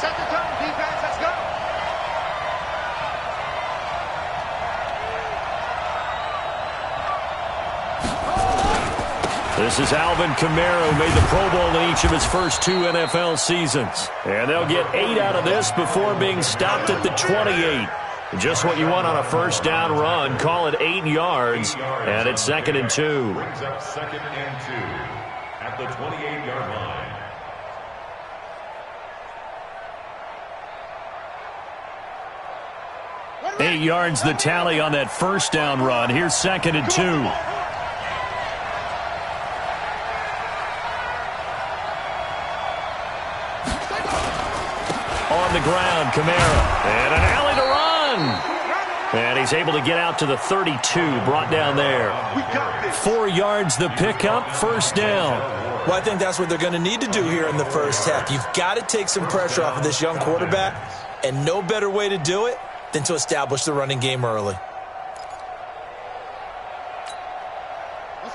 Set the tone, defense. Let's go. This is Alvin Kamara, who made the Pro Bowl in each of his first 2 NFL seasons. And they'll get 8 out of this before being stopped at the 28. Just what you want on a first down run. Call it 8 yards, and it's 2nd and 2. Brings up 2nd and 2 at the 28-yard line. 8 yards the tally on that first down run. Here's 2nd and 2. On the ground, Kamara. And an alley to run. And he's able to get out to the 32, brought down there. 4 yards the pickup, first down. Well, I think that's what they're going to need to do here in the first half. You've got to take some pressure off of this young quarterback, and no better way to do it than to establish the running game early.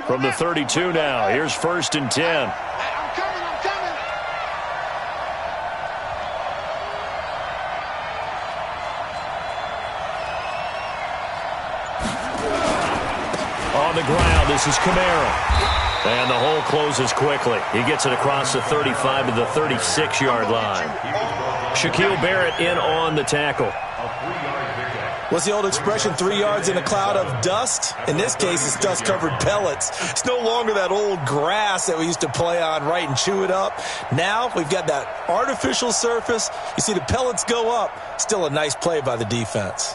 From the 32 now, here's 1st and 10. On the ground, this is Kamara. And the hole closes quickly. He gets it across the 35 to the 36-yard line. Shaquille Barrett in on the tackle. What's the old expression, 3 yards in a cloud of dust? In this case, it's dust-covered pellets. It's no longer that old grass that we used to play on, right, and chew it up. Now we've got that artificial surface. You see the pellets go up. Still a nice play by the defense.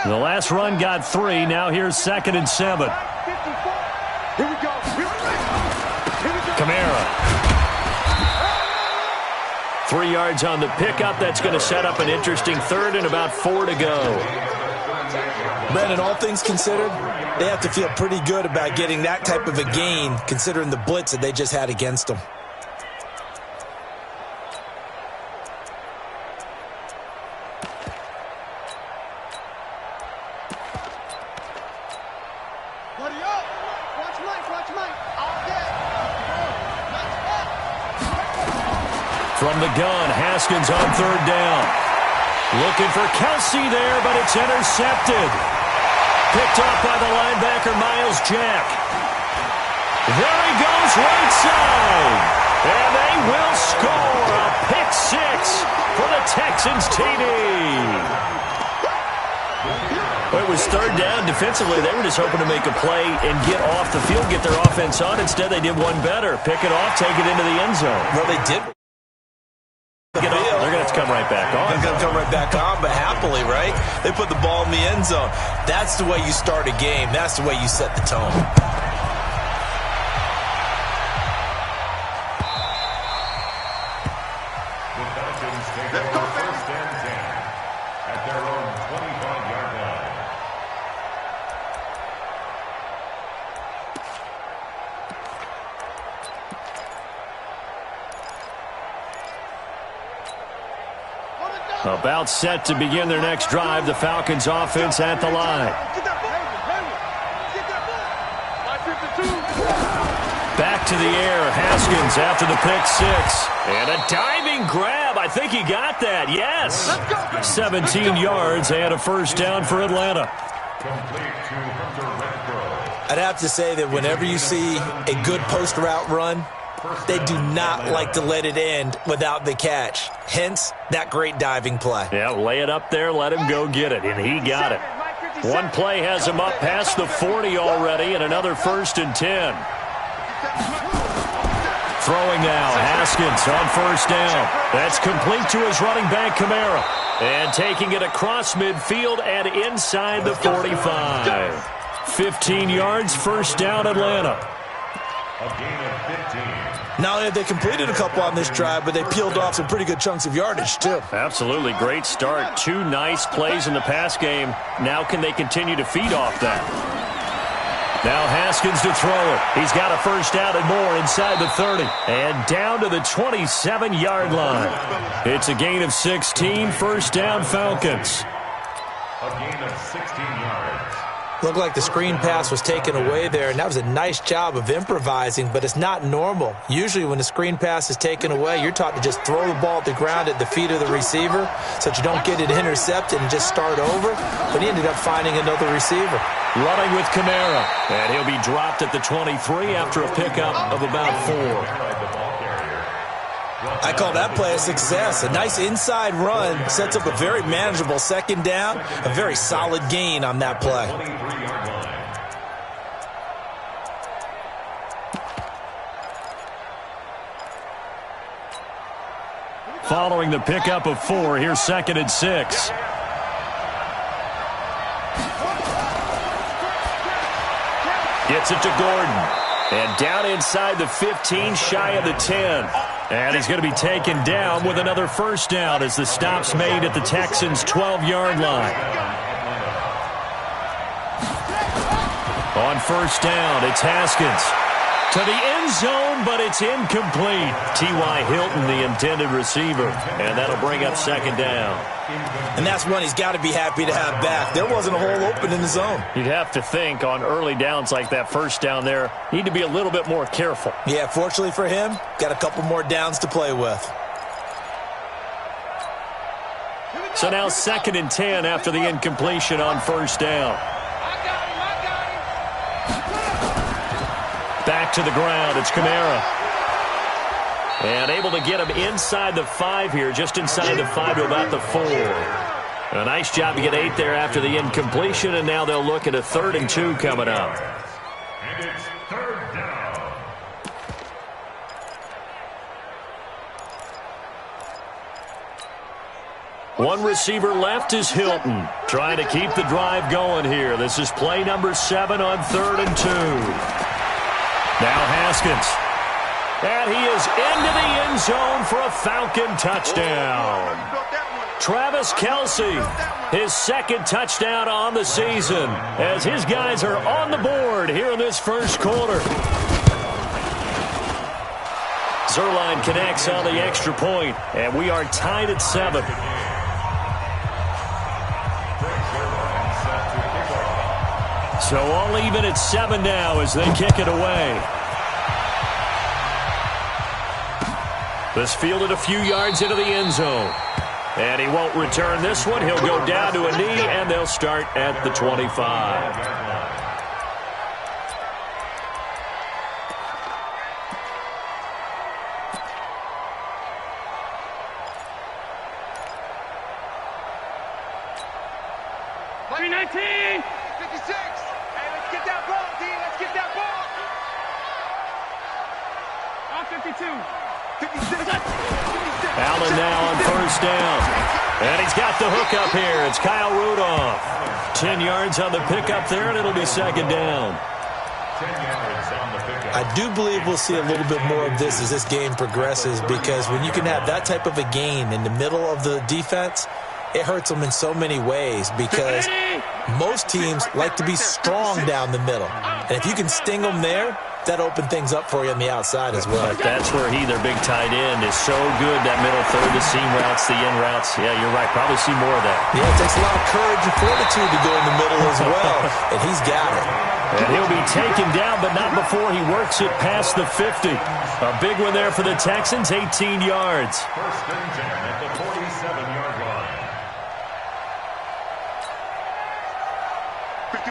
The last run got 3. Now here's 2nd and 7. Here we go. Kamara. 3 yards on the pickup. That's going to set up an interesting 3rd and about 4 to go. Brandon, all things considered, they have to feel pretty good about getting that type of a gain, considering the blitz that they just had against them. From the gun, Haskins on 3rd down. Looking for Kelsey there, but it's intercepted. Picked off by the linebacker, Miles Jack. There he goes, right side. And they will score a pick 6 for the Texans TD. It was 3rd down. Defensively, they were just hoping to make a play and get off the field, get their offense on. Instead, they did one better. Pick it off, take it into the end zone. Well, they did. They're going to have to come right back on. They're going to come right back on, but happily, right? They put the ball in the end zone. That's the way you start a game. That's the way you set the tone. The Falcons take over 1st and 10 at their own 25-yard line. About set to begin their next drive. The Falcons offense at the line. Back to the air. Haskins after the pick 6. And a diving grab. I think he got that. Yes. 17 yards and a first down for Atlanta. I'd have to say that whenever you see a good post route run, they do not like to let it end without the catch. Hence, that great diving play. Yeah, lay it up there, let him go get it, and he got it. One play has him up past the 40 already, and another 1st and 10. Throwing now, Haskins on 1st down. That's complete to his running back, Kamara. And taking it across midfield and inside the 45. 15 yards, first down, Atlanta. A gain of 15. Not only have they completed a couple on this drive, but they peeled off some pretty good chunks of yardage, too. Absolutely. Great start. 2 nice plays in the pass game. Now can they continue to feed off that? Now Haskins to throw it. He's got a first down and more inside the 30. And down to the 27-yard line. It's a gain of 16. First down, Falcons. A gain of 16 yards. Looked like the screen pass was taken away there, and that was a nice job of improvising, but it's not normal. Usually when the screen pass is taken away, you're taught to just throw the ball at the ground at the feet of the receiver so that you don't get it intercepted and just start over, but he ended up finding another receiver. Running with Kamara, and he'll be dropped at the 23 after a pickup of about 4. I call that play a success. A nice inside run sets up a very manageable second down, a very solid gain on that play. Following the pickup of 4, here's 2nd and 6. Gets it to Gordon. And down inside the 15, shy of the 10. And he's going to be taken down with another first down as the stop's made at the Texans' 12-yard line. On first down, it's Haskins. To the end zone, but it's incomplete. T.Y. Hilton, the intended receiver. And that'll bring up 2nd down. And that's one he's got to be happy to have back. There wasn't a hole open in the zone. You'd have to think on early downs like that first down there, need to be a little bit more careful. Yeah, fortunately for him, got a couple more downs to play with. So now 2nd and 10 after the incompletion on first down. Back to the ground, it's Kamara. And able to get him inside the 5 here, just inside the 5 to about the 4. A nice job to get 8 there after the incompletion, and now they'll look at a 3rd and 2 coming up. And it's 3rd down. One receiver left is Hilton, trying to keep the drive going here. This is play number 7 on 3rd and 2. Now Haskins. And he is into the end zone for a Falcon touchdown. Travis Kelce, his 2nd touchdown on the season, as his guys are on the board here in this first quarter. Zerline connects on the extra point, and we are tied at 7. So all even at 7 now as they kick it away. This fielded a few yards into the end zone. And he won't return this one. He'll go down to a knee, and they'll start at the 25. Allen now on first down. And he's got the hook up here. It's Kyle Rudolph. 10 yards on the pickup there, and it'll be 2nd down. 10 yards on the pickup. I do believe we'll see a little bit more of this as this game progresses, because when you can have that type of a gain in the middle of the defense, it hurts them in so many ways, because most teams like to be strong down the middle. And if you can sting them there, that opened things up for you on the outside as well. But that's where their big tight end, is so good, that middle third, the seam routes, the in routes. Yeah, you're right. Probably see more of that. Yeah, it takes a lot of courage and fortitude to go in the middle as well, and he's got it. And he'll be taken down, but not before he works it past the 50. A big one there for the Texans, 18 yards. 1st and 10 at the 47-yard line.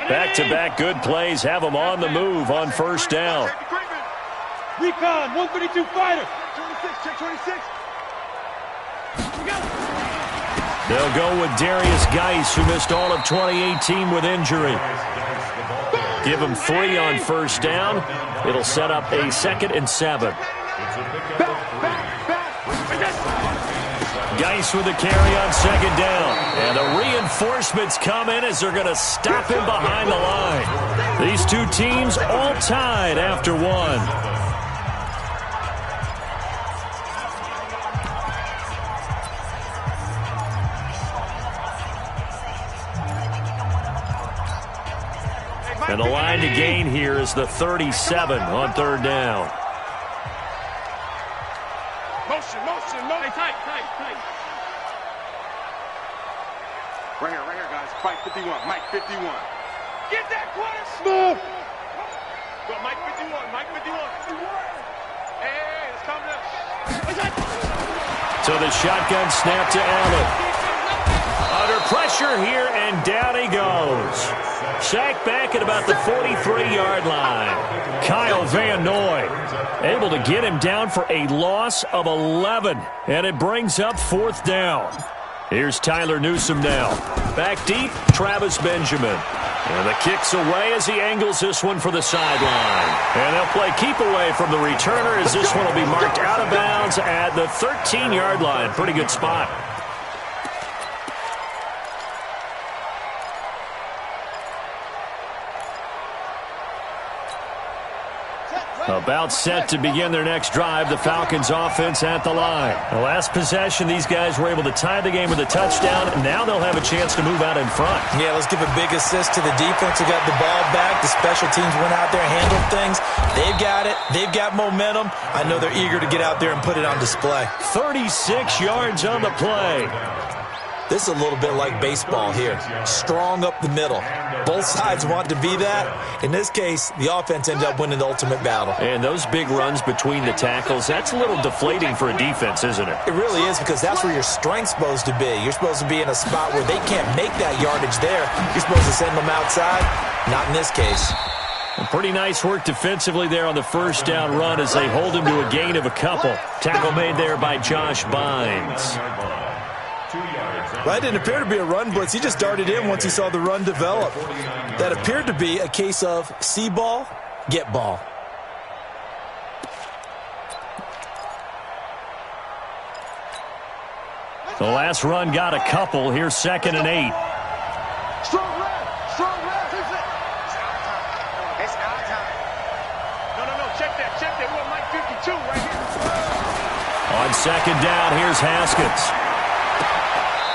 Back-to-back good plays have them on the move on first down. Recon, 132 fighter. 26, check 26. They'll go with Darius Geis, who missed all of 2018 with injury. Give him 3 on first down. It'll set up a 2nd and 7. Geis with the carry on 2nd down. And the reinforcements come in as they're going to stop him behind the line. These two teams all tied after 1. And the line to gain here is the 37 on 3rd down. Motion. Hey, tight. Right here, guys. Fight 51. Mike 51. Get that quarter. Move. Go, Mike 51. Mike 51. Hey, it's coming up. So the shotgun snap to Allen. Under pressure here, and down he goes. Sacked back at about the 43-yard line. Kyle Van Noy able to get him down for a loss of 11. And it brings up 4th down. Here's Tyler Newsome now. Back deep, Travis Benjamin. And the kick's away as he angles this one for the sideline. And they'll play keep away from the returner as this one will be marked out of bounds at the 13-yard line. Pretty good spot. About set to begin their next drive, the Falcons offense at the line. The last possession, these guys were able to tie the game with a touchdown. Now they'll have a chance to move out in front. Yeah, let's give a big assist to the defense who got the ball back. The special teams went out there and handled things. They've got it. They've got momentum. I know they're eager to get out there and put it on display. 36 yards on the play. This is a little bit like baseball here. Strong up the middle. Both sides want to be that. In this case, the offense ended up winning the ultimate battle. And those big runs between the tackles, that's a little deflating for a defense, isn't it? It really is, because that's where your strength's supposed to be. You're supposed to be in a spot where they can't make that yardage there. You're supposed to send them outside. Not in this case. Pretty nice work defensively there on the first down run as they hold him to a gain of a couple. Tackle made there by Josh Bynes. That didn't appear to be a run blitz. He just darted in once he saw the run develop. That appeared to be a case of see ball, get ball. The last run got a couple. Here's 2nd and 8. Strong red. Strong red. It's our time. No. Check that. We want Mike 52 right here. On 2nd down, here's Haskins.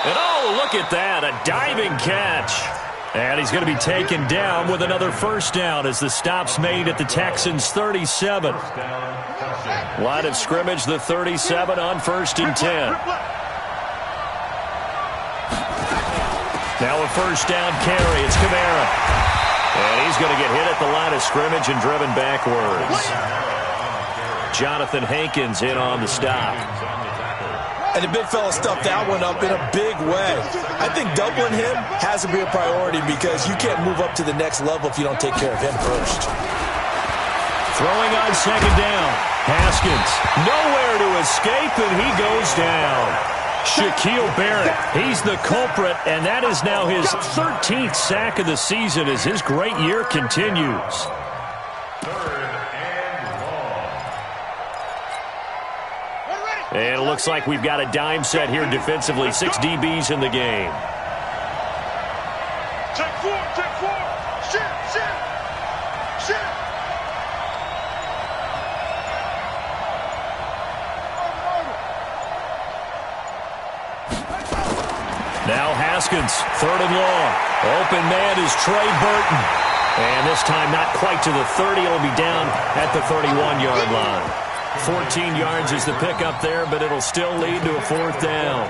And oh, look at that, a diving catch. And he's going to be taken down with another first down as the stop's made at the Texans' 37. Line of scrimmage, the 37 on 1st and 10. Now a first down carry, it's Kamara. And he's going to get hit at the line of scrimmage and driven backwards. Jonathan Hankins in on the stop. And the big fella stuffed that one up in a big way. I think doubling him has to be a priority because you can't move up to the next level if you don't take care of him first. Throwing on 2nd down. Haskins nowhere to escape, and he goes down. Shaquille Barrett, he's the culprit, and that is now his 13th sack of the season as his great year continues. And it looks like we've got a dime set here defensively. 6 DBs in the game. Check 4. Shit. Now Haskins, 3rd and long. Open man is Trey Burton. And this time not quite to the 30. It'll be down at the 31-yard line. 14 yards is the pickup there, but it'll still lead to a 4th down.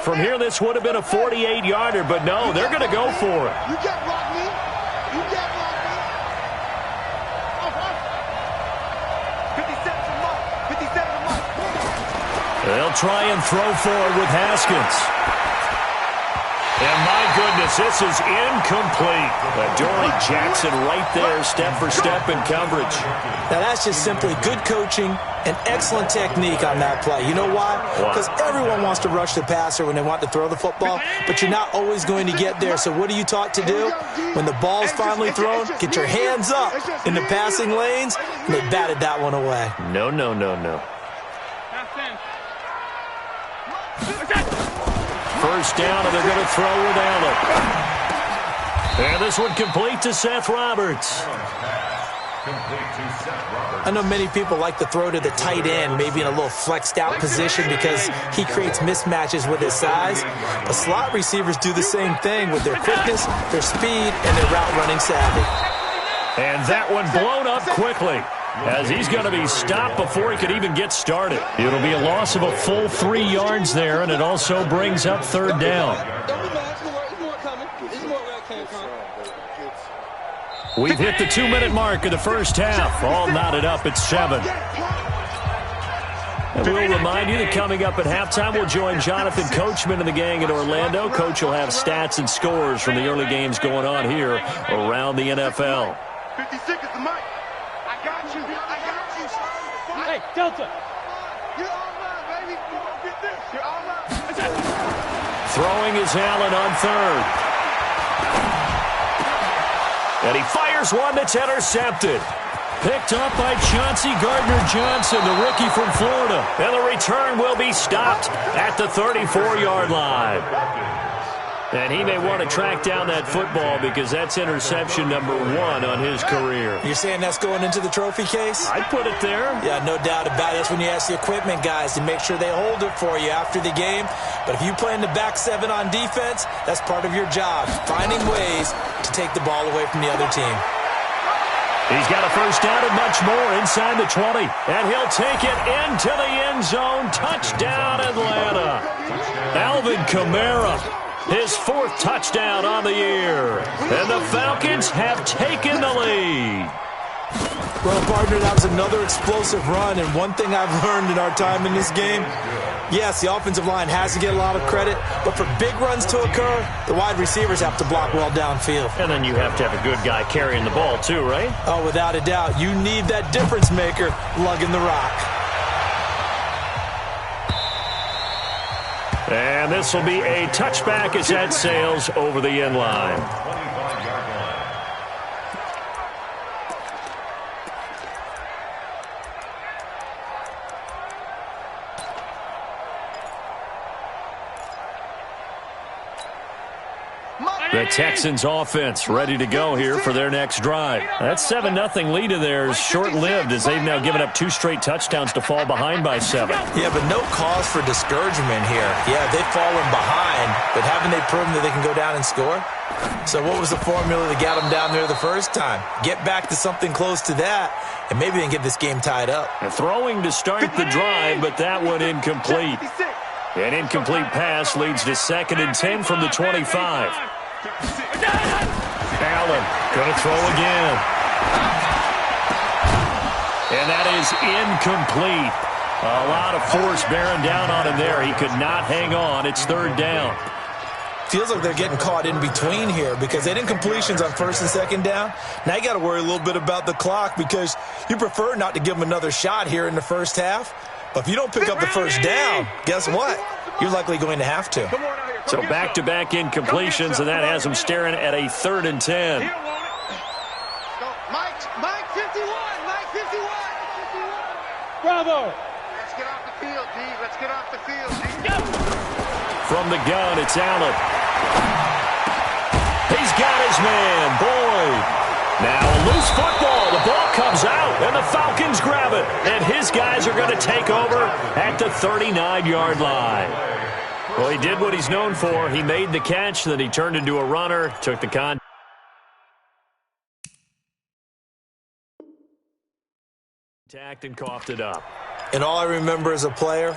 From here, this would have been a 48-yarder, but no, they're going to go for it. You can't block me. You can't block me. 57 to Mike. 57 to Mike. They'll try and throw forward with Haskins. And my goodness, this is incomplete. Adoree Jackson right there, step for step in coverage. Now that's just simply good coaching and excellent technique on that play. You know why? Because everyone wants to rush the passer when they want to throw the football, but you're not always going to get there. So what are you taught to do? When the ball's finally thrown, get your hands up in the passing lanes, and they batted that one away. No. First down, and they're going to throw with Allen. And this one complete to Seth Roberts. I know many people like to throw to the tight end, maybe in a little flexed out position because he creates mismatches with his size. But slot receivers do the same thing with their quickness, their speed, and their route running savvy. And that one blown up quickly. as he's going to be stopped before he could even get started. It'll be a loss of a full 3 yards there, and it also brings up third down. We've hit the 2-minute mark of the first half. All knotted up at 7. And we'll remind you that coming up at halftime, we'll join Jonathan Coachman and the gang in Orlando. Coach will have stats and scores from the early games going on here around the NFL. 56 is the mic. I got you. Hey, Delta. You're online, baby. Get this. You're online. Throwing is Allen on third. And he fires one that's intercepted. Picked up by Chauncey Gardner-Johnson, the rookie from Florida. And the return will be stopped at the 34-yard line. And he may want to track down that football because that's interception number 1 on his career. You're saying that's going into the trophy case? I'd put it there. Yeah, no doubt about it. That's when you ask the equipment guys to make sure they hold it for you after the game. But if you play in the back 7 on defense, that's part of your job, finding ways to take the ball away from the other team. He's got a first down and much more inside the 20. And he'll take it into the end zone. Touchdown, Atlanta. Alvin Kamara. His 4th touchdown on the year. And the Falcons have taken the lead. Well, partner, that was another explosive run. And one thing I've learned in our time in this game, yes, the offensive line has to get a lot of credit. But for big runs to occur, the wide receivers have to block well downfield. And then you have to have a good guy carrying the ball too, right? Oh, without a doubt. You need that difference maker lugging the rock. And this will be a touchback as that sails over the end line. The Texans offense ready to go here for their next drive. That 7-0 lead of theirs short-lived as they've now given up 2 straight touchdowns to fall behind by 7. Yeah, but no cause for discouragement here. Yeah, they've fallen behind, but haven't they proven that they can go down and score? So what was the formula that got them down there the first time? Get back to something close to that, and maybe they can get this game tied up. And throwing to start the drive, but that one incomplete. An incomplete pass leads to 2nd and 10 from the 25. Allen going to throw again. And that is incomplete. A lot of force bearing down on him there. He could not hang on. It's 3rd down. Feels like they're getting caught in between here because they did incompletions on 1st and 2nd down. Now you got to worry a little bit about the clock because you prefer not to give them another shot here in the first half. But if you don't pick up the first down, guess what? You're likely going to have to. So back-to-back incompletions, and that has them staring at a 3rd and 10. Mike 51. Mike 51. Bravo. Let's get off the field, D. Let's get off the field, D. From the gun, it's Allen. He's got his man, Boyd. Now a loose football. The ball comes out, and the Falcons grab it. And his guys are going to take over at the 39-yard line. Well, he did what he's known for. He made the catch, then he turned into a runner, took the contact and coughed it up. And all I remember as a player,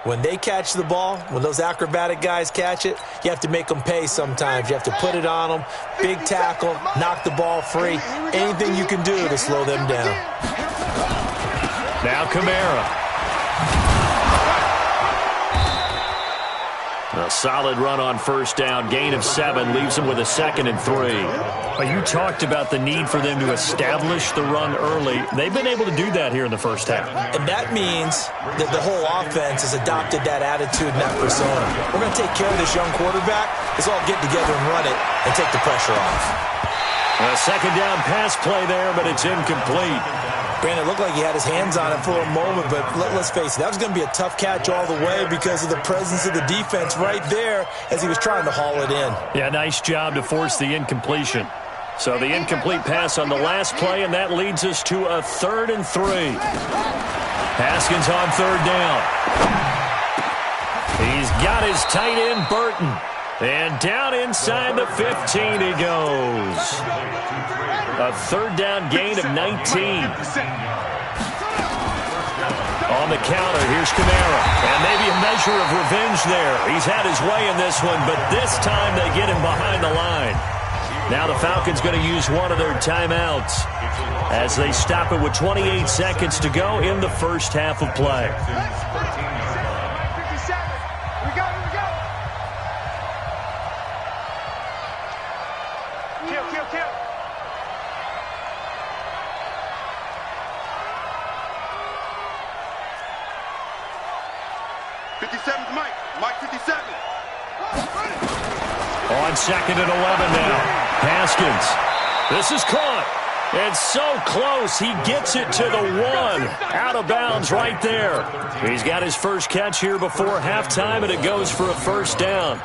when they catch the ball, when those acrobatic guys catch it, you have to make them pay sometimes. You have to put it on them, big tackle, knock the ball free, anything you can do to slow them down. Now Kamara. A solid run on 1st down, gain of 7, leaves them with a 2nd and 3. Well, you talked about the need for them to establish the run early. They've been able to do that here in the first half. And that means that the whole offense has adopted that attitude and that persona. We're going to take care of this young quarterback. Let's all get together and run it and take the pressure off. A 2nd down pass play there, but it's incomplete. Brandon, it looked like he had his hands on it for a moment, but let's face it, that was going to be a tough catch all the way because of the presence of the defense right there as he was trying to haul it in. Yeah, nice job to force the incompletion. So the incomplete pass on the last play, and that leads us to a 3rd and 3. Haskins on 3rd down. He's got his tight end, Burton. And down inside the 15 he goes. A 3rd down gain of 19. on the counter. Here's Kamara. And maybe a measure of revenge there. He's had his way in this one, but this time they get him behind the line. Now the Falcons going to use one of their timeouts as they stop it with 28 seconds to go in the first half of play. On second and 11 now. Haskins. This is caught. And so close. He gets it to the 1. Out of bounds right there. He's got his first catch here before halftime, and it goes for a first down.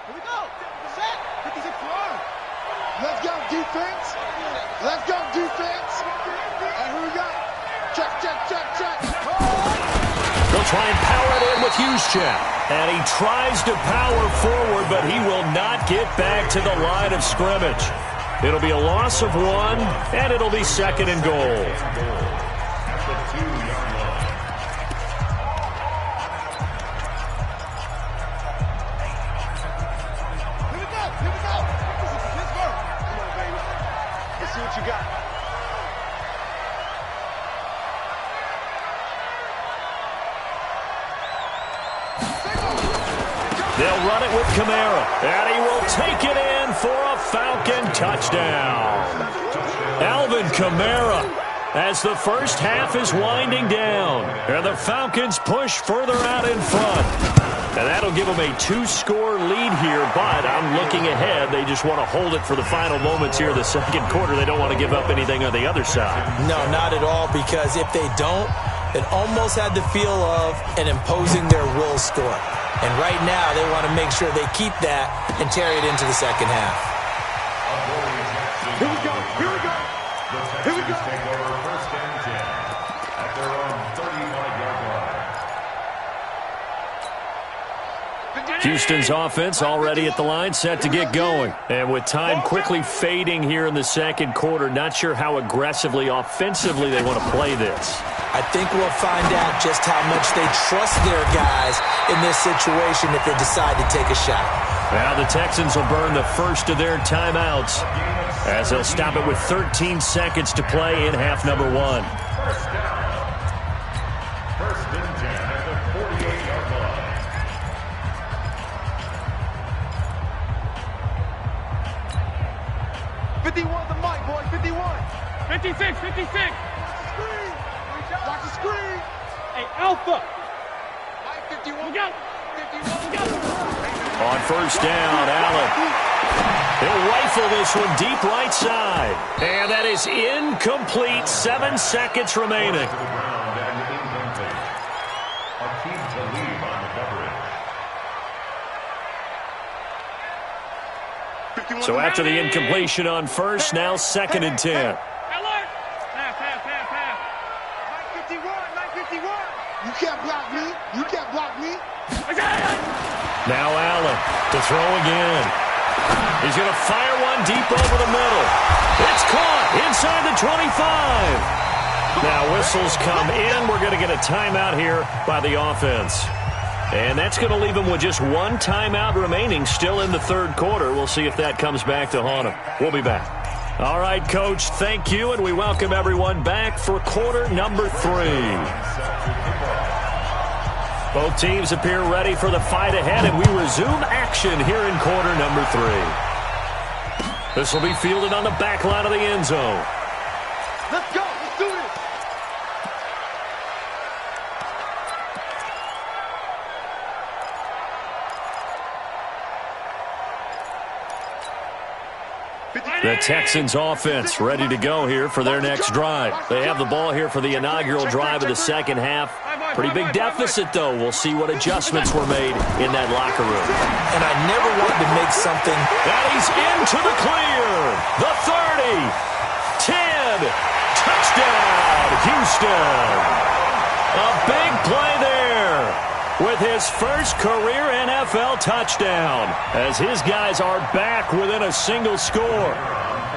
Here we go. Set. 56-1. Let's go, defense. Let's go, defense. And here we go. Check, check, check, check. They'll try and power it in with Juszczyk. And he tries to power forward, but he will not get back to the line of scrimmage. It'll be a loss of 1, and it'll be second and goal. They'll run it with Kamara, and he will take it in for a Falcon touchdown. Alvin Kamara, as the first half is winding down, and the Falcons push further out in front. And that'll give them a 2-score lead here, but I'm looking ahead. They just want to hold it for the final moments here of the second quarter. They don't want to give up anything on the other side. No, not at all, because if they don't, it almost had the feel of an imposing their will score. And right now, they want to make sure they keep that and carry it into the second half. Here we go. Here we go. Here we go. Take over first and 10 at their own 35-yard line. Houston's offense already at the line, set to get going. And with time quickly fading here in the second quarter, not sure how aggressively, offensively they want to play this. I think we'll find out just how much they trust their guys in this situation if they decide to take a shot. Now the Texans will burn the first of their timeouts as they'll stop it with 13 seconds to play in half number 1. First down. First and 10 at the 48-yard line. 51 the mic, boy. 51. 56, 56. Watch the screen. Hey, Alpha. Mike 51. Look out. 51. Look out. On first down, Allen. He'll rifle this one deep right side. And that is incomplete. 7 seconds remaining. To the ground and incomplete. A team to leave on the coverage. So after the incompletion on first, now second and 10. Alert. Pass, pass, pass, pass. Mike 51. Mike 51. You can't block me. You can't block me. Now Allen to throw again. He's going to fire one deep over the middle. It's caught inside the 25. Now whistles come in. We're going to get a timeout here by the offense. And that's going to leave them with just one timeout remaining still in the third quarter. We'll see if that comes back to haunt them. We'll be back. All right, Coach, thank you, and we welcome everyone back for quarter number 3. Both teams appear ready for the fight ahead, and we resume action here in quarter number 3. This will be fielded on the back line of the end zone. Let's go. Let's do this. The Texans offense ready to go here for their next drive. They have the ball here for the inaugural drive of the second half. Pretty big deficit, though. We'll see what adjustments were made in that locker room. And I never wanted to make something. And he's into the clear. The 30. 10. Touchdown, Houston. A big play there. with his first career NFL touchdown, as his guys are back within a single score.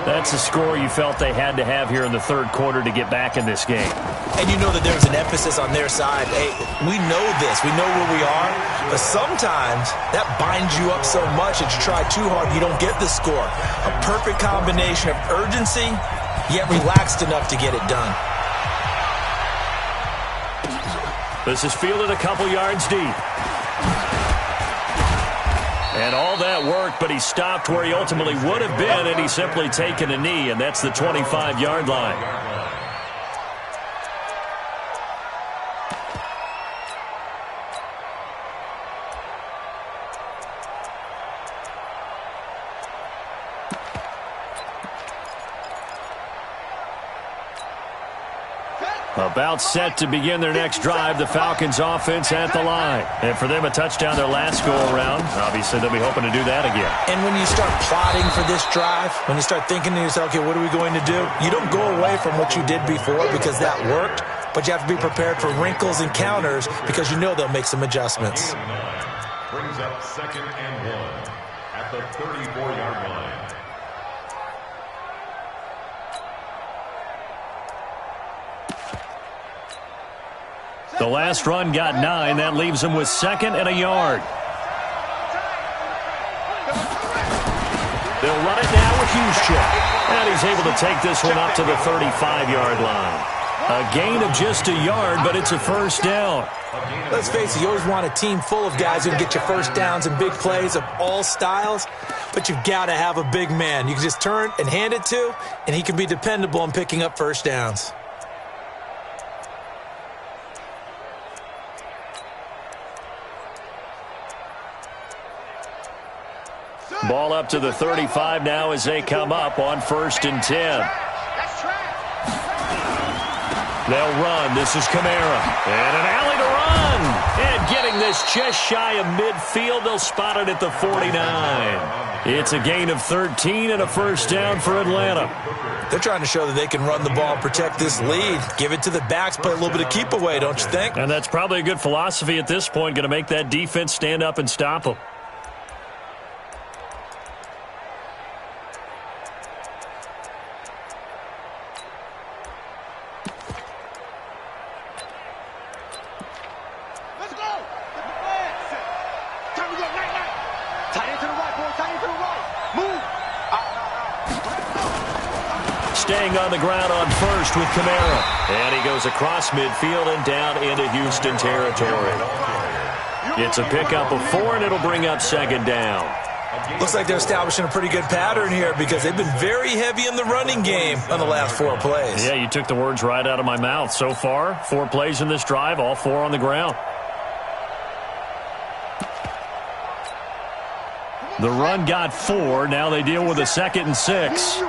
That's a score you felt they had to have here in the third quarter to get back in this game. And you know that there's an emphasis on their side. Hey, we know this. We know where we are. But sometimes that binds you up so much that you try too hard, you don't get the score. A perfect combination of urgency, yet relaxed enough to get it done. This is fielded a couple yards deep. And all that worked, but he stopped where he ultimately would have been, and he's simply taken a knee, and that's the 25-yard line. About set to begin their next drive, the Falcons offense at the line. And for them, a touchdown their last go-around. Obviously, they'll be hoping to do that again. And when you start plotting for this drive, when you start thinking to yourself, okay, what are we going to do? You don't go away from what you did before because that worked, but you have to be prepared for wrinkles and counters because you know they'll make some adjustments. Brings up 2nd and 1 at the 34-yard line. The last run got 9. That leaves him with 2nd and a yard. They'll run it now with Juszczyk. And he's able to take this one up to the 35-yard line. A gain of just a yard, but it's a first down. Let's face it, you always want a team full of guys who can get you first downs and big plays of all styles, but you've got to have a big man you can just turn and hand it to, and he can be dependable in picking up first downs. Ball up to the 35 now as they come up on 1st and 10. They'll run. This is Kamara. And an alley to run. And getting this just shy of midfield. They'll spot it at the 49. It's a gain of 13 and a first down for Atlanta. They're trying to show that they can run the ball and protect this lead. Give it to the backs, play a little bit of keep away, don't you think? And that's probably a good philosophy at this point. Going to make that defense stand up and stop them. Staying on the ground on first with Kamara. And he goes across midfield and down into Houston territory. It's a pickup of 4, and it'll bring up 2nd down. Looks like they're establishing a pretty good pattern here because they've been very heavy in the running game on the last 4 plays. Yeah, you took the words right out of my mouth. So far, 4 plays in this drive, all 4 on the ground. The run got 4. Now they deal with a 2nd and 6.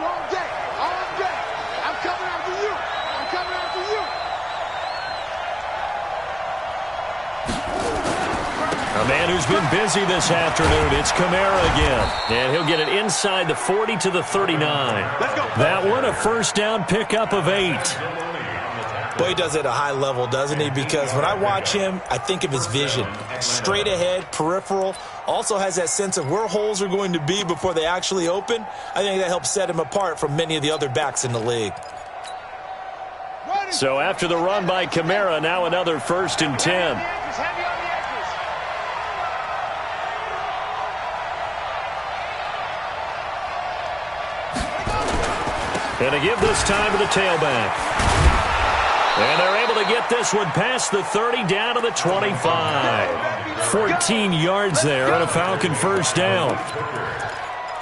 A man who's been busy this afternoon. It's Kamara again. And he'll get it inside the 40 to the 39. That one a first down pickup of 8. Boy, he does it at a high level, doesn't he? Because when I watch him, I think of his vision. Straight ahead, peripheral. Also has that sense of where holes are going to be before they actually open. I think that helps set him apart from many of the other backs in the league. So after the run by Kamara, now another 1st and 10. And to give this time to the tailback. And they're able to get this one past the 30 down to the 25. 14 yards there on a Falcon first down.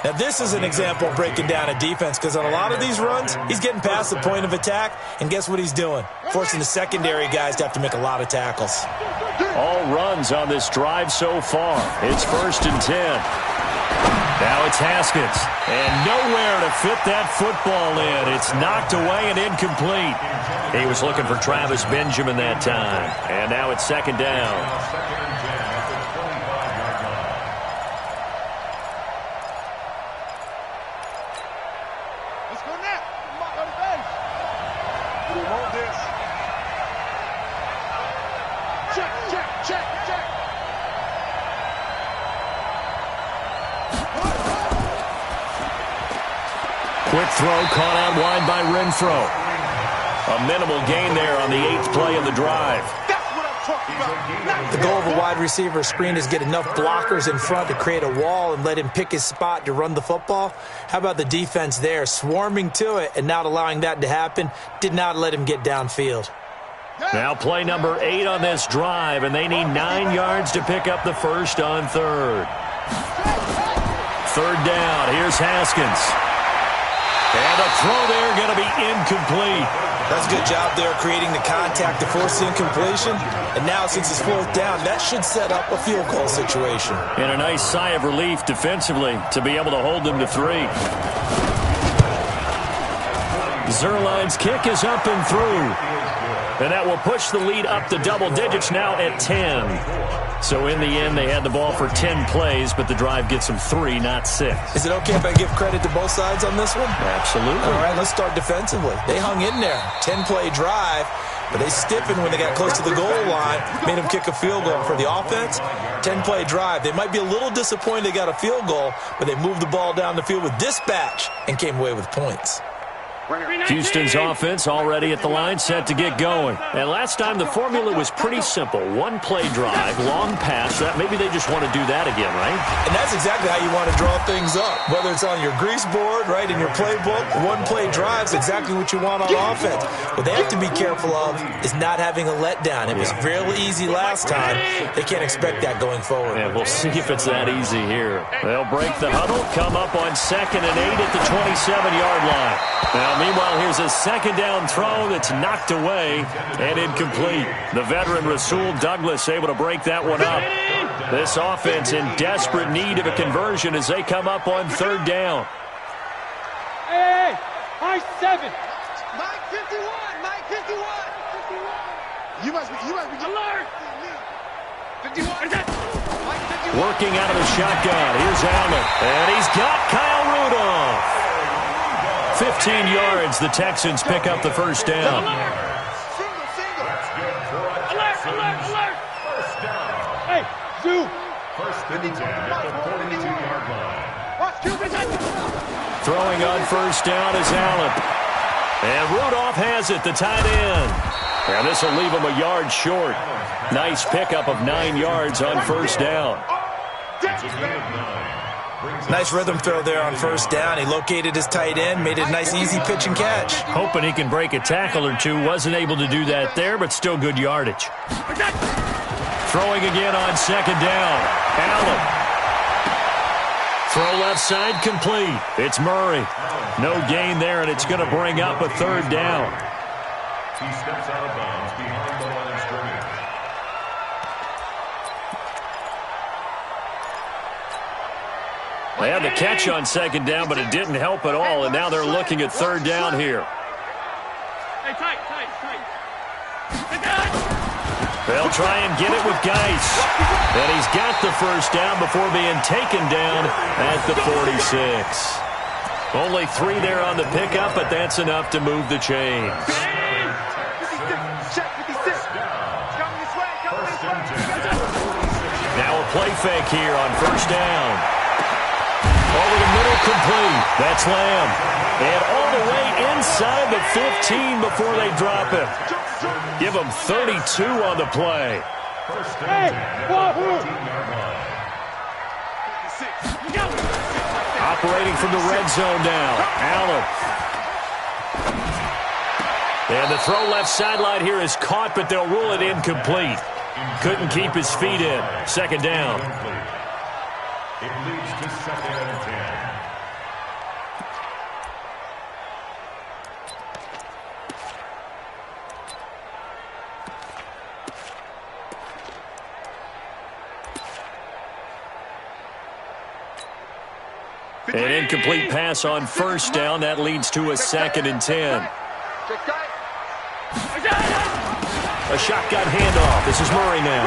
Now, this is an example of breaking down a defense because on a lot of these runs, he's getting past the point of attack, and guess what he's doing? Forcing the secondary guys to have to make a lot of tackles. All runs on this drive so far. It's 1st and 10. Now it's Haskins, and nowhere to fit that football in. It's knocked away and incomplete. He was looking for Travis Benjamin that time, and now it's 2nd down. Let's go now. Go to base. We want this. Check, check, check, check. Quick throw caught out wide by Renfro. A minimal gain there on the 8th play of the drive. The goal of a wide receiver screen is get enough blockers in front to create a wall and let him pick his spot to run the football. How about the defense there, swarming to it and not allowing that to happen? Did not let him get downfield. Now play number 8 on this drive, and they need 9 yards to pick up the first on 3rd. 3rd down. Here's Haskins. And a throw there going to be incomplete. That's a good job there creating the contact to force the incompletion. And now since it's 4th down, that should set up a field goal situation. And a nice sigh of relief defensively to be able to hold them to 3. Zerline's kick is up and through. And that will push the lead up to double digits now at 10. So in the end, they had the ball for 10 plays, but the drive gets them 3, not 6. Is it okay if I give credit to both sides on this one? Absolutely. All right, let's start defensively. They hung in there. 10-play drive, but they stiffened when they got close to the goal line, made them kick a field goal. For the offense, 10-play drive. They might be a little disappointed they got a field goal, but they moved the ball down the field with dispatch and came away with points. Houston's offense already at the line, set to get going. And last time the formula was pretty simple. 1-play drive, long pass. Maybe they just want to do that again, right? And that's exactly how you want to draw things up. Whether it's on your grease board, right, in your playbook, 1-play drive is exactly what you want on offense. What they have to be careful of is not having a letdown. It was really easy last time. They can't expect that going forward. Yeah, we'll see if it's that easy here. They'll break the huddle, come up on 2nd and 8 at the 27-yard line. Now, meanwhile, here's a 2nd down throw that's knocked away and incomplete. The veteran Rasul Douglas able to break that one up. This offense in desperate need of a conversion as they come up on 3rd down. Hey, high 7. Mike 51, Mike 51. You must be Alert. 51. Mike 51. Working out of the shotgun. Here's Allen. And he's got Kyle Rudolph. 15 yards, the Texans pick up the first down. Alert. Hey, Zoo. First and 10 at the 42-yard line. Throwing on first down is Allen. And Rudolph has it, the tight end. And this will leave him a yard short. Nice pickup of 9 yards on first down. It's a gain of 9. Nice rhythm throw there on first down. He located his tight end, made it a nice easy pitch and catch. Hoping he can break a tackle or two. Wasn't able to do that there, but still good yardage. Throwing again on 2nd down. Allen. Throw left side complete. It's Murray. No gain there, and it's going to bring up a 3rd down. He steps out of bounds behind the line of scrimmage. They had the catch on 2nd down, but it didn't help at all, and now they're looking at 3rd down here. Hey, tight. They'll try and get it with Geis. And he's got the first down before being taken down at the 46. Only 3 there on the pickup, but that's enough to move the chains. Now a play fake here on first down. Over the middle, complete. That's Lamb. And all the way inside the 15 before they drop him. Give him 32 on the play. Hey, wahoo! Operating from the red zone now. Allen. And the throw left sideline here is caught, but they'll rule it incomplete. Couldn't keep his feet in. 2nd down. It leads to 2nd and 10. An incomplete pass on first down. That leads to a 2nd and 10. A shotgun handoff. This is Murray now.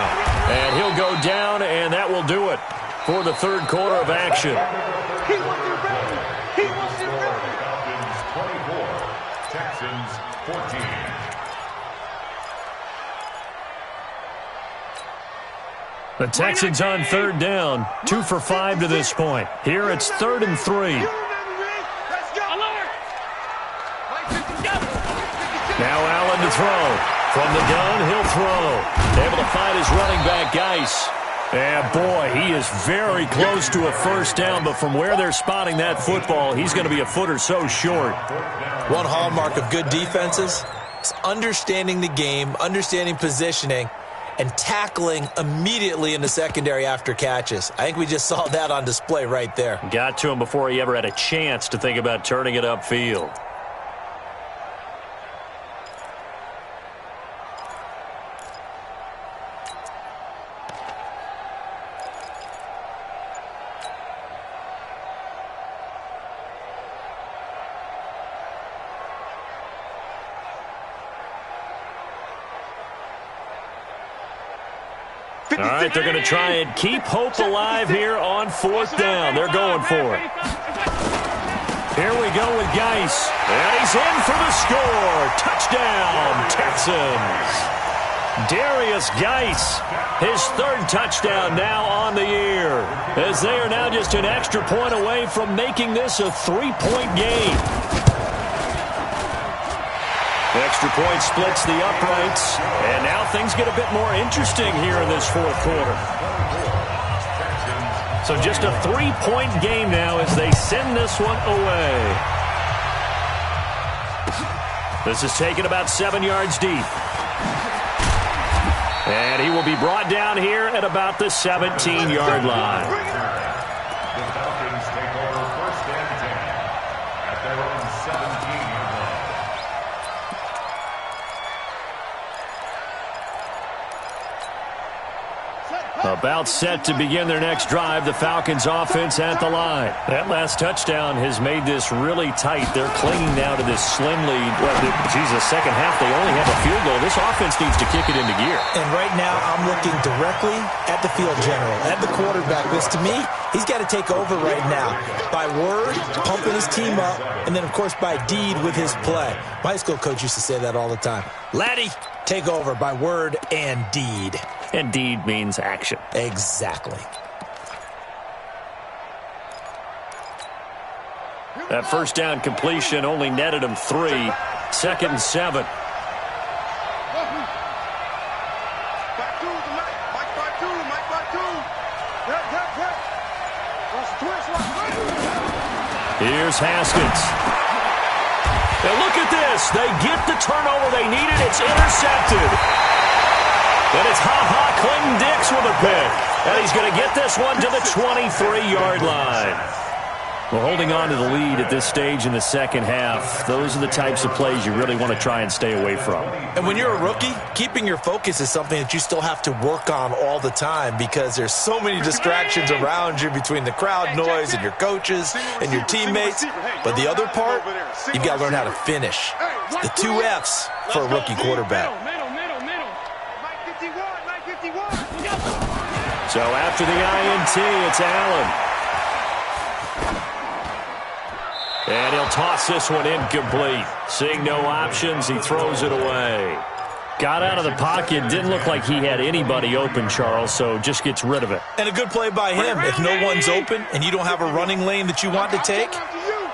And he'll go down, and that will do it for the 3rd quarter of action. He wants it ready. Falcons 24, Texans 14. The Texans on 3rd down, 2 for 5 to this point. Here it's 3rd and 3. Let's go. Alert. to throw. From the gun, he'll throw. Able to find his running back, Geis. And boy, he is very close to a first down, but from where they're spotting that football, he's going to be a foot or so short. One hallmark of good defenses is understanding the game, understanding positioning, and tackling immediately in the secondary after catches. I think we just saw that on display right there. Got to him before he ever had a chance to think about turning it upfield. All right, they're going to try and keep hope alive here on fourth down. They're going for it. Here we go with Geis. And he's in for the score. Touchdown, Texans. Darius Geis, his third touchdown now on the year, as they are now just an extra point away from making this a three-point game. The extra point splits the uprights, and now things get a bit more interesting here in this fourth quarter. So just a three-point game now as they send this one away. This is taken about 7 yards deep. And he will be brought down here at about the 17-yard line. The Falcons take over first and 10 at their own 17-yard line. About set to begin their next drive, the Falcons offense at the line. That last touchdown has made this really tight. They're clinging now to this slim lead. Well, the second half, they only have a field goal. This offense needs to kick it into gear. And right now, I'm looking directly at the field general, at the quarterback. Because to me, he's got to take over right now. By word, pumping his team up, and then, of course, by deed with his play. My high school coach used to say that all the time. Laddie, take over by word and deed. And deed means action. Exactly. That first down completion only netted him 3. 2nd and 7. Here's Haskins. Now look at this. They get the turnover they needed. It's intercepted. And it's Ha-Ha Clinton-Dix with a pick. And he's going to get this one to the 23-yard line. Well, holding on to the lead at this stage in the second half, those are the types of plays you really want to try and stay away from. And when you're a rookie, keeping your focus is something that you still have to work on all the time because there's so many distractions around you between the crowd noise and your coaches and your teammates. But the other part, you've got to learn how to finish. The 2 Fs for a rookie quarterback. So after the INT, it's Allen. And he'll toss this one incomplete. Seeing no options, he throws it away. Got out of the pocket. Didn't look like he had anybody open, Charles, so just gets rid of it. And a good play by him. If no one's open and you don't have a running lane that you want to take,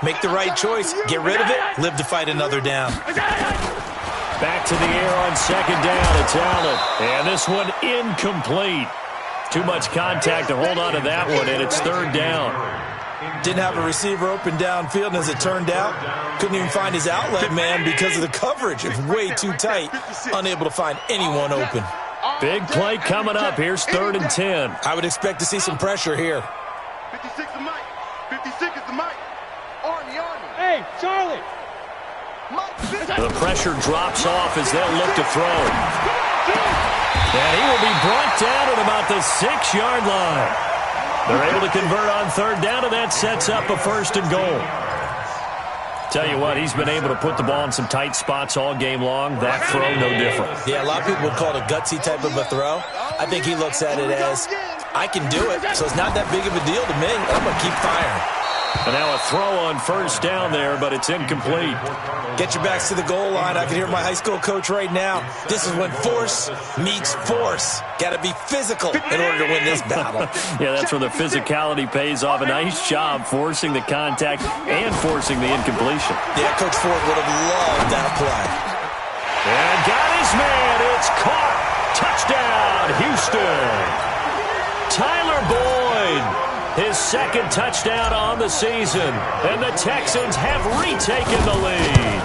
make the right choice. Get rid of it. Live to fight another down. Back to the air on 2nd down. It's Allen. And this one incomplete. Too much contact to hold on to that one, and it's 3rd down. Didn't have a receiver open downfield, and as it turned out, couldn't even find his outlet man because of the coverage. It was way too tight, unable to find anyone open. Big play coming up. Here's 3rd and 10. I would expect to see some pressure here. 56 is Mike. 56 is the Mike. Army. Hey, Charlie. The pressure drops off as they'll look to throw. And he will be brought down at about the 6-yard line. They're able to convert on 3rd down, and that sets up a 1st and goal. Tell you what, he's been able to put the ball in some tight spots all game long. That throw, no different. Yeah, a lot of people would call it a gutsy type of a throw. I think he looks at it as, I can do it, so it's not that big of a deal to me. I'm going to keep firing. And now a throw on 1st down there, but it's incomplete. Get your backs to the goal line. I can hear my high school coach right now. This is when force meets force. Got to be physical in order to win this battle. Yeah, that's where the physicality pays off. A nice job forcing the contact and forcing the incompletion. Yeah, Coach Ford would have loved that play. And got his man. It's caught. Touchdown, Houston. Tyler Boyd, his second touchdown on the season. And the Texans have retaken the lead.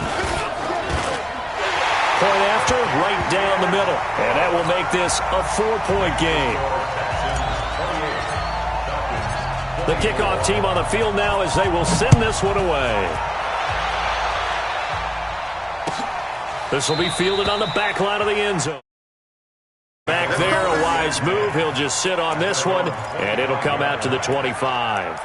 Point after, right down the middle. And that will make this a 4-point game. The kickoff team on the field now as they will send this one away. This will be fielded on the back line of the end zone. Back there, a wise move. He'll just sit on this one, and it'll come out to the 25.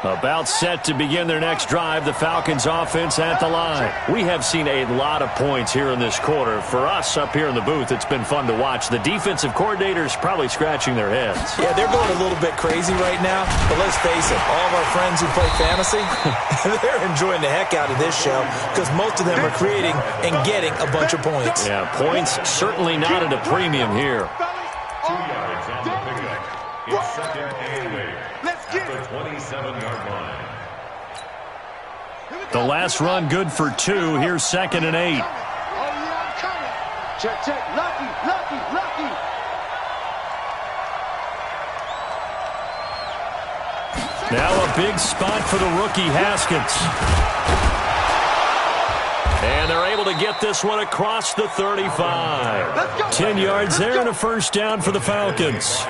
About set to begin their next drive, the Falcons offense at the line. We have seen a lot of points here in this quarter. For us up here in the booth, it's been fun to watch. The defensive coordinators probably scratching their heads. Yeah, they're going a little bit crazy right now, but let's face it, all of our friends who play fantasy, they're enjoying the heck out of this show because most of them are creating and getting a bunch of points. Yeah, points certainly not at a premium here. 2 yards on the pickup. It's second and 8. At the 27-yard line. The last run good for 2. Here's second and 8. Oh, yeah, I'm coming. Check, check. Lucky, lucky, lucky. Now a big spot for the rookie Haskins. And they're able to get this one across the 35. 10 yards there and a first down for the Falcons.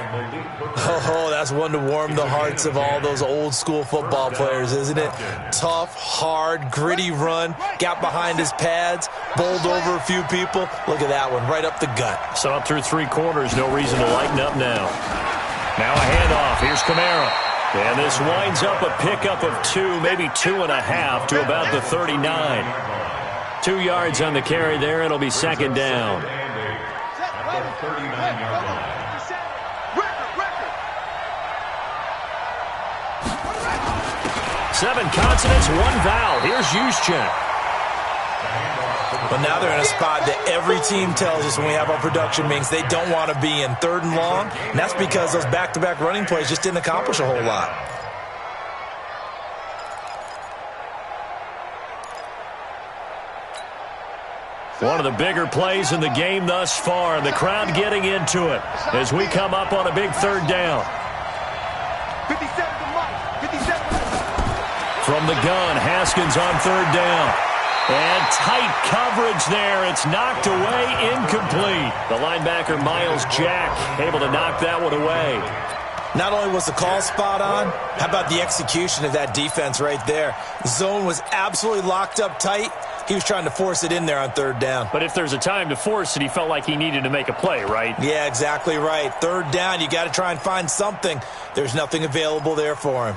Oh, that's one to warm the hearts of all those old school football players, isn't it? Tough, hard, gritty run. Got behind his pads, bowled over a few people. Look at that one, right up the gut. So up through 3 quarters, no reason to lighten up now. Now a handoff. Here's Kamara. And this winds up a pickup of 2, maybe 2.5 to about the 39. 2 yards on the carry there. It'll be second down. At the 39-yard line. 7 consonants, 1 vowel. Here's Juszczyk. But now they're in a spot that every team tells us when we have our production meetings they don't want to be in, 3rd and long. And that's because those back-to-back running plays just didn't accomplish a whole lot. One of the bigger plays in the game thus far. The crowd getting into it as we come up on a big 3rd down. 57 to Mike. 57. From the gun, Haskins on 3rd down. And tight coverage there. It's knocked away, incomplete. The linebacker, Miles Jack, able to knock that one away. Not only was the call spot on, how about the execution of that defense right there? The zone was absolutely locked up tight. He was trying to force it in there on 3rd down. But if there's a time to force it, he felt like he needed to make a play, right? Yeah, exactly right. 3rd down, you got to try and find something. There's nothing available there for him.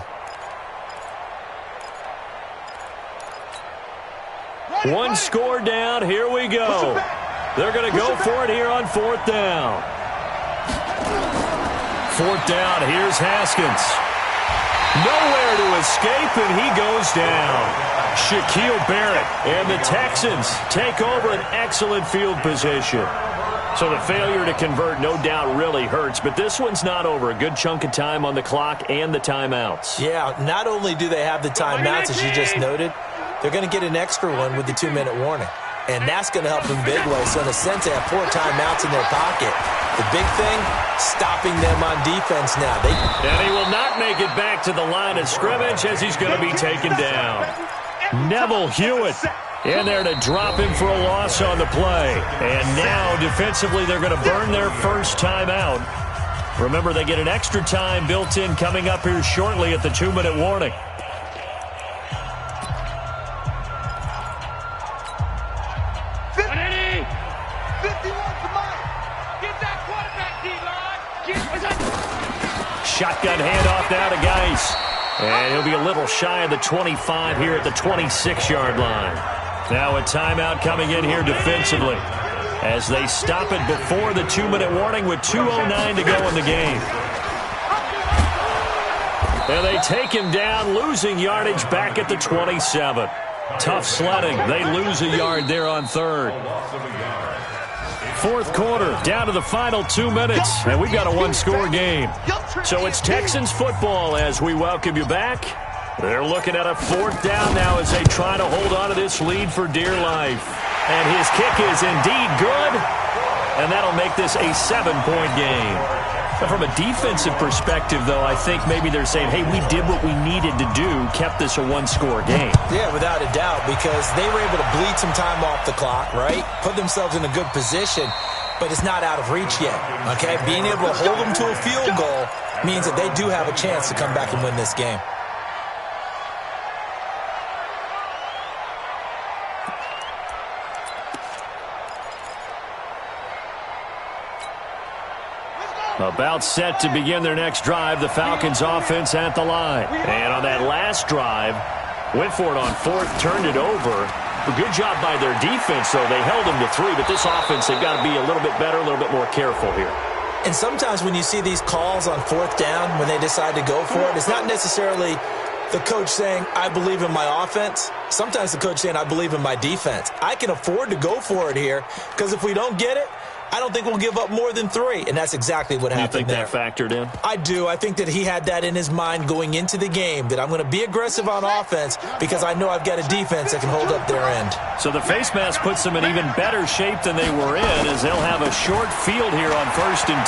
One score down. Here we go. They're going to go for it here on 4th down. 4th down. Here's Haskins. Nowhere to escape, and he goes down. Shaquille Barrett and the Texans take over an excellent field position. So the failure to convert no doubt really hurts, but this one's not over. A good chunk of time on the clock and the timeouts. Yeah, not only do they have the timeouts, as you just noted, they're going to get an extra one with the 2-minute warning. And that's going to help them big way. So in a sense, they have 4 timeouts in their pocket. The big thing, stopping them on defense now. And he will not make it back to the line of scrimmage as he's going to be taken down. Neville Hewitt in there to drop him for a loss on the play. And now, defensively, they're going to burn their first timeout. Remember, they get an extra time built in coming up here shortly at the 2-minute warning. Shotgun handoff now to Geis. And he'll be a little shy of the 25 here at the 26-yard line. Now a timeout coming in here defensively as they stop it before the 2-minute warning with 2:09 to go in the game. And they take him down, losing yardage back at the 27. Tough sledding. They lose a yard there on 3rd. Fourth quarter, down to the final 2 minutes, and we've got a one-score game. So it's Texans football as we welcome you back. They're looking at a fourth down now as they try to hold on to this lead for dear life. And his kick is indeed good, and that'll make this a 7-point game. But from a defensive perspective, though, I think maybe they're saying, hey, we did what we needed to do, kept this a one-score game. Yeah, without a doubt, because they were able to bleed some time off the clock, right? Put themselves in a good position, but it's not out of reach yet, okay? Being able to hold them to a field goal means that they do have a chance to come back and win this game. About set to begin their next drive, the Falcons offense at the line. And on that last drive, went for it on fourth, turned it over. A good job by their defense, though. They held them to 3, but this offense, they've got to be a little bit better, a little bit more careful here. And sometimes when you see these calls on fourth down, when they decide to go for it, it's not necessarily the coach saying, I believe in my offense. Sometimes the coach saying, I believe in my defense. I can afford to go for it here because if we don't get it, I don't think we'll give up more than 3, and that's exactly what happened there. You think that factored in? I do. I think that he had that in his mind going into the game, that I'm going to be aggressive on offense because I know I've got a defense that can hold up their end. So the face mask puts them in even better shape than they were in as they'll have a short field here on 1st and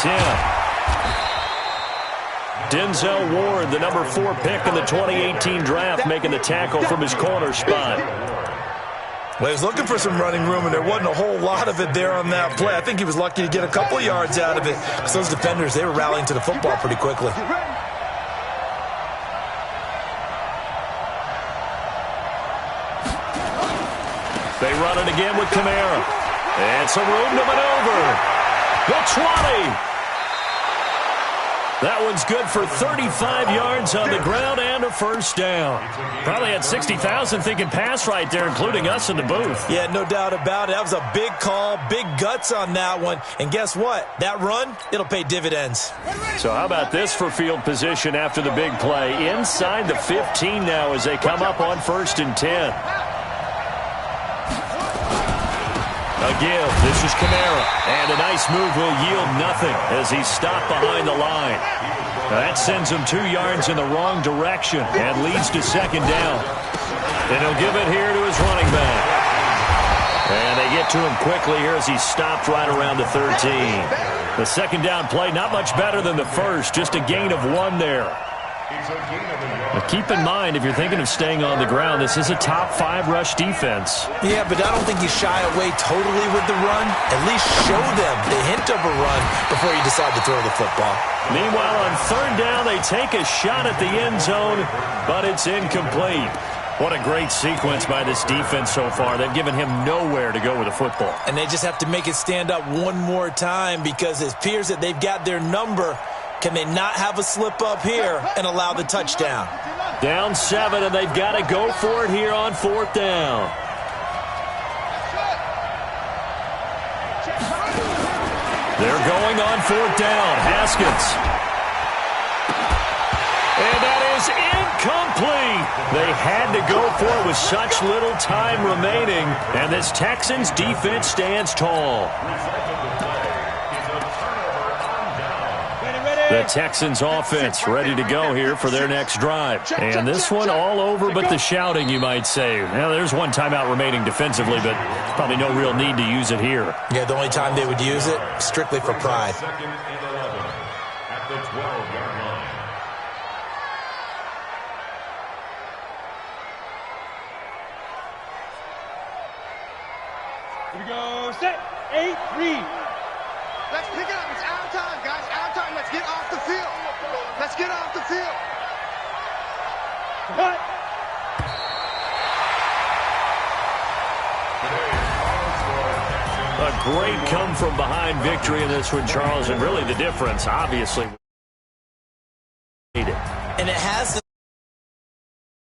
10. Denzel Ward, the number 4 pick in the 2018 draft, making the tackle from his corner spot. Well, he was looking for some running room, and there wasn't a whole lot of it there on that play. I think he was lucky to get a couple yards out of it because those defenders, they were rallying to the football pretty quickly. They run it again with Kamara. And some room to maneuver. The 20. That one's good for 35 yards on the ground and a first down. Probably had 60,000 thinking pass right there, including us in the booth. Yeah, no doubt about it. That was a big call, big guts on that one. And guess what? That run, it'll pay dividends. So how about this for field position after the big play? Inside the 15 now as they come up on 1st and 10. A give. This is Kamara. And a nice move will yield nothing as he's stopped behind the line. That sends him 2 yards in the wrong direction and leads to 2nd down. And he'll give it here to his running back. And they get to him quickly here as he's stopped right around the 13. The 2nd down play, not much better than the first. Just a gain of 1 there. But keep in mind, if you're thinking of staying on the ground, this is a top 5 rush defense. Yeah, but I don't think you shy away totally with the run. At least show them the hint of a run before you decide to throw the football. Meanwhile, on 3rd down, they take a shot at the end zone, but it's incomplete. What a great sequence by this defense so far. They've given him nowhere to go with the football. And they just have to make it stand up one more time because it appears that they've got their number. Can they not have a slip up here and allow the touchdown? Down 7, and they've got to go for it here on 4th down. They're going on 4th down. Haskins. And that is incomplete. They had to go for it with such little time remaining, and this Texans defense stands tall. The Texans offense ready to go here for their next drive. And this one all over but the shouting, you might say. Now, there's 1 timeout remaining defensively, but probably no real need to use it here. Yeah, the only time they would use it, strictly for pride. At the 12-yard line. Here we go. Set. 8-3. Let's pick it up. It's our time, guys. Our time. Let's get off the field. Let's get off the field. Cut. A great come-from-behind victory in this one, Charles, and really the difference, obviously.